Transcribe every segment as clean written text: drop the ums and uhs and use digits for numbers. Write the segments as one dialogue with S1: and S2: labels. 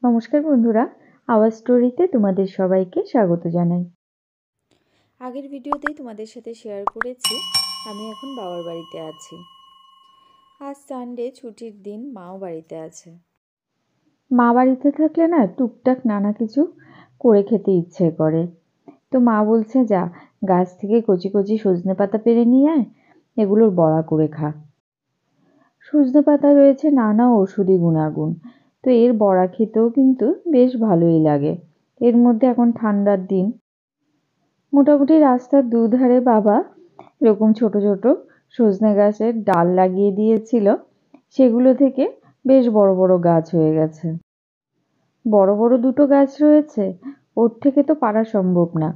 S1: নমস্কার বন্ধুরা, আওয়াজ স্টোরিতে তোমাদের সবাইকে স্বাগত জানাই।
S2: আগের ভিডিওতেই তোমাদের সাথে শেয়ার করেছি আমি এখন বাবার বাড়িতে আছি। আজ সানডে, ছুটির দিন, মাও বাড়িতে আছে।
S1: মা বাড়িতে থাকলে না টুকটাক নানা কিছু করে খেতে ইচ্ছে করে। তো মা বলছে, যা গাছ থেকে কচি কচি সজনে পাতা পেড়ে নিয়ে আয়, এগুলোর বড়া করে খা। সজনে পাতা রয়েছে নানা ঔষধি গুণাগুণ, তো এর বড়া খেতেও কিন্তু বেশ ভালোই লাগে। এর মধ্যে এখন ঠান্ডার দিন, মোটামুটি রাস্তার দুধারে বাবা এরকম ছোট ছোট সজনে গাছের ডাল লাগিয়ে দিয়েছিল, সেগুলো থেকে বেশ বড় বড় গাছ হয়ে গেছে। বড় বড় দুটো গাছ রয়েছে, ওর থেকে তো পারা সম্ভব না,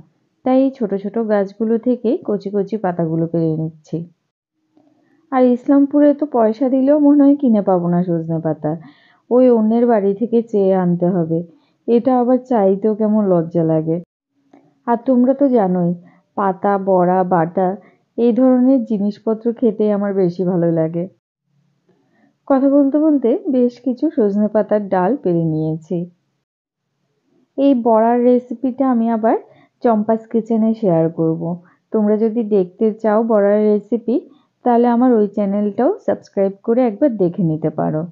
S1: তাই এই ছোট ছোট গাছগুলো থেকেই কচি কচি পাতাগুলো পেরে নিচ্ছি। আর ইসলামপুরে তো পয়সা দিলেও মনে হয় কিনে পাবো না সজনে পাতা, ওই অন্যের বাড়ি থেকে চেয়ে আনতে হবে। এটা আবার চাইতেও কেমন লজ্জা লাগে। আর তোমরা তো জানোই, পাতা বড়া বাটা এই ধরনের জিনিসপত্র খেতে আমার বেশি ভালো লাগে। কথা বলতে বলতে বেশ কিছু সজনে পাতার ডাল পেরে নিয়েছি। এই বড়ার রেসিপিটা আমি আবার চম্পাস কিচেনে শেয়ার করব। তোমরা যদি দেখতে চাও বড়ার রেসিপি, তাহলে আমার ওই চ্যানেলটাও সাবস্ক্রাইব করে একবার দেখে নিতে পারো।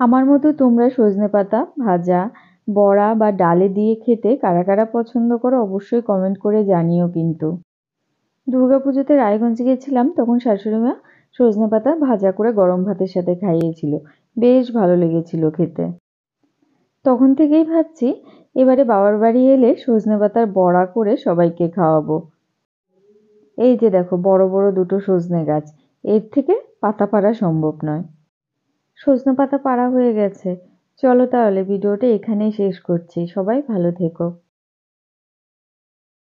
S1: আমার মতো তোমরা সজনে পাতা ভাজা, বড়া বা ডালে দিয়ে খেতে কারা কারা পছন্দ করো অবশ্যই কমেন্ট করে জানিও কিন্তু। দুর্গাপুজোতে রায়গঞ্জ গেছিলাম, তখন শাশুড়ি মা সজনে পাতা ভাজা করে গরম ভাতের সাথে খাইয়েছিল, বেশ ভালো লেগেছিল খেতে। তখন থেকেই ভাবছি এবারে বাবার বাড়ি এলে সজনে পাতার বড়া করে সবাইকে খাওয়াবো। এই যে দেখো বড় বড় দুটো সজনে গাছ, এর থেকে পাতা পাড়া সম্ভব নয়। সজনে পাতা পাড়া হয়ে গেছে। চলো তাহলে ভিডিওটা এখানেই শেষ করছি। সবাই ভালো থেকো।